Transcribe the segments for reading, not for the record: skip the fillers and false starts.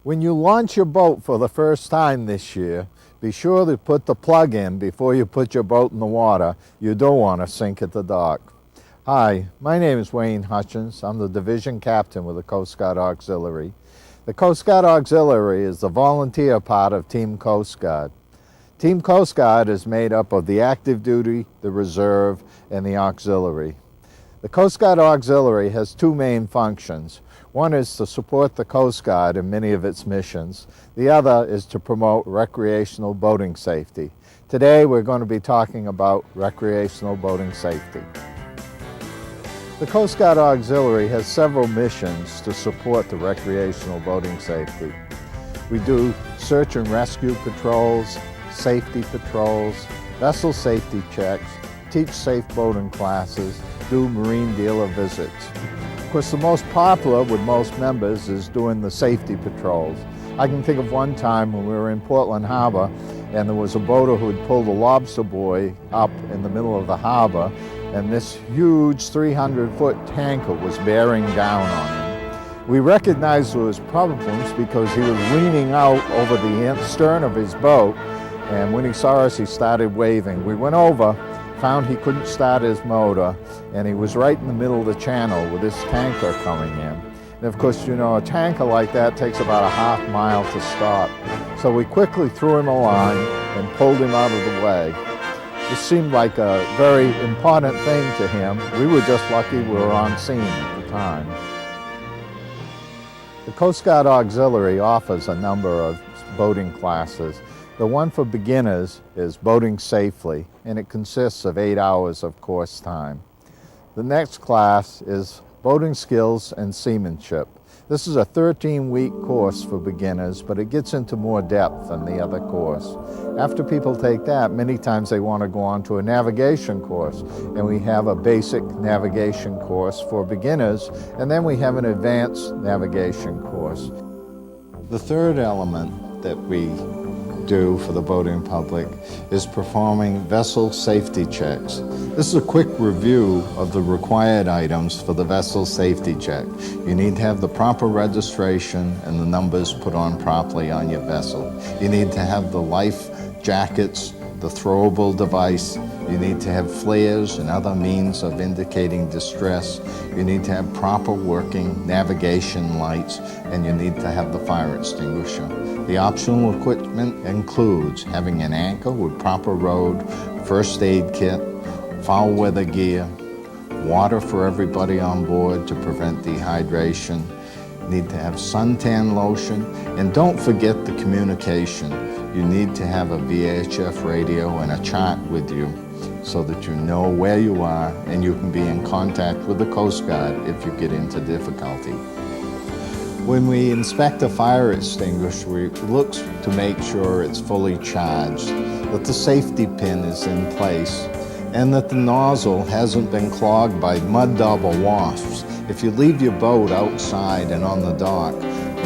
When you launch your boat for the first time this year, be sure to put the plug in before you put your boat in the water. You don't want to sink at the dock. Hi, my name is Wayne Hutchins. I'm the Division Captain with the Coast Guard Auxiliary. The Coast Guard Auxiliary is the volunteer part of Team Coast Guard. Team Coast Guard is made up of the active duty, the reserve, and the auxiliary. The Coast Guard Auxiliary has two main functions. One is to support the Coast Guard in many of its missions. The other is to promote recreational boating safety. Today we're going to be talking about recreational boating safety. The Coast Guard Auxiliary has several missions to support the recreational boating safety. We do search and rescue patrols, safety patrols, vessel safety checks, teach safe boating classes, do marine dealer visits. Of course, the most popular with most members is doing the safety patrols. I can think of one time when we were in Portland Harbor and there was a boater who had pulled a lobster buoy up in the middle of the harbor, and this huge 300-foot tanker was bearing down on him. We recognized there was problems because he was leaning out over the stern of his boat, and when he saw us, he started waving. We went over, found he couldn't start his motor, and he was right in the middle of the channel with this tanker coming in. And of course, you know, a tanker like that takes about a half mile to stop. So we quickly threw him a line and pulled him out of the way. This seemed like a very important thing to him. We were just lucky we were on scene at the time. The Coast Guard Auxiliary offers a number of boating classes. The one for beginners is boating safely, and it consists of 8 hours of course time. The next class is boating skills and seamanship. This is a 13-week course for beginners, but it gets into more depth than the other course. After people take that, many times they want to go on to a navigation course, and we have a basic navigation course for beginners, and then we have an advanced navigation course. The third element that we do for the boating public is performing vessel safety checks. This is a quick review of the required items for the vessel safety check. You need to have the proper registration and the numbers put on properly on your vessel. You need to have the life jackets, the throwable device. You need to have flares and other means of indicating distress. You need to have proper working navigation lights, and you need to have the fire extinguisher. The optional equipment includes having an anchor with proper rode, first aid kit, foul weather gear, water for everybody on board to prevent dehydration. You need to have suntan lotion, and don't forget the communication. You need to have a VHF radio and a chart with you so that you know where you are and you can be in contact with the Coast Guard if you get into difficulty. When we inspect a fire extinguisher, we look to make sure it's fully charged, that the safety pin is in place, and that the nozzle hasn't been clogged by mud daub or wasps. If you leave your boat outside and on the dock,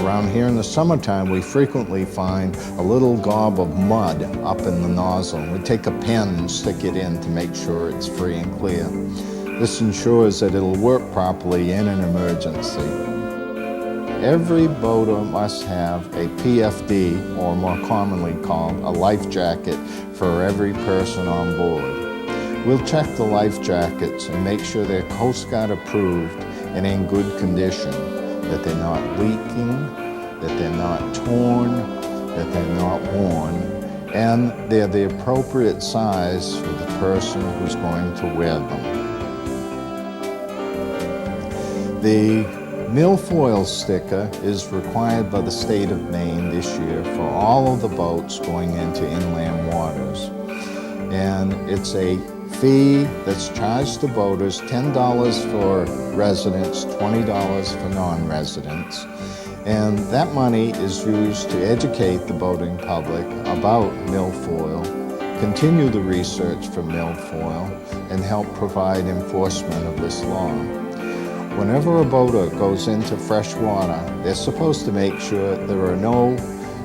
around here in the summertime, we frequently find a little gob of mud up in the nozzle. We take a pen and stick it in to make sure it's free and clear. This ensures that it'll work properly in an emergency. Every boater must have a PFD, or more commonly called a life jacket, for every person on board. We'll check the life jackets and make sure they're Coast Guard approved and in good condition, that they're not leaking, that they're not torn, that they're not worn, and they're the appropriate size for the person who's going to wear them. The milfoil sticker is required by the state of Maine this year for all of the boats going into inland waters. And it's a fee that's charged to boaters, $10 for residents, $20 for non-residents. And that money is used to educate the boating public about milfoil, continue the research for milfoil, and help provide enforcement of this law. Whenever a boater goes into fresh water, they're supposed to make sure there are no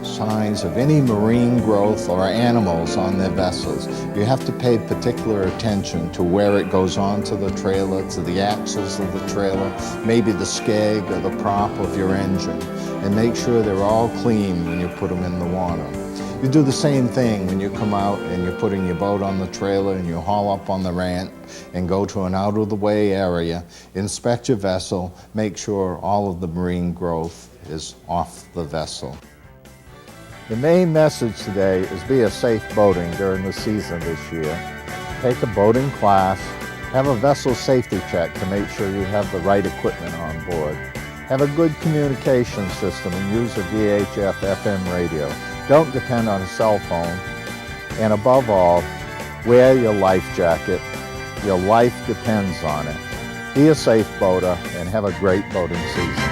signs of any marine growth or animals on their vessels. You have to pay particular attention to where it goes onto the trailer, to the axles of the trailer, maybe the skeg or the prop of your engine, and make sure they're all clean when you put them in the water. You do the same thing when you come out and you're putting your boat on the trailer and you haul up on the ramp and go to an out-of-the-way area, inspect your vessel, make sure all of the marine growth is off the vessel. The main message today is be a safe boating during the season this year. Take a boating class, have a vessel safety check to make sure you have the right equipment on board. Have a good communication system and use a VHF FM radio. Don't depend on a cell phone. And above all, wear your life jacket. Your life depends on it. Be a safe boater and have a great boating season.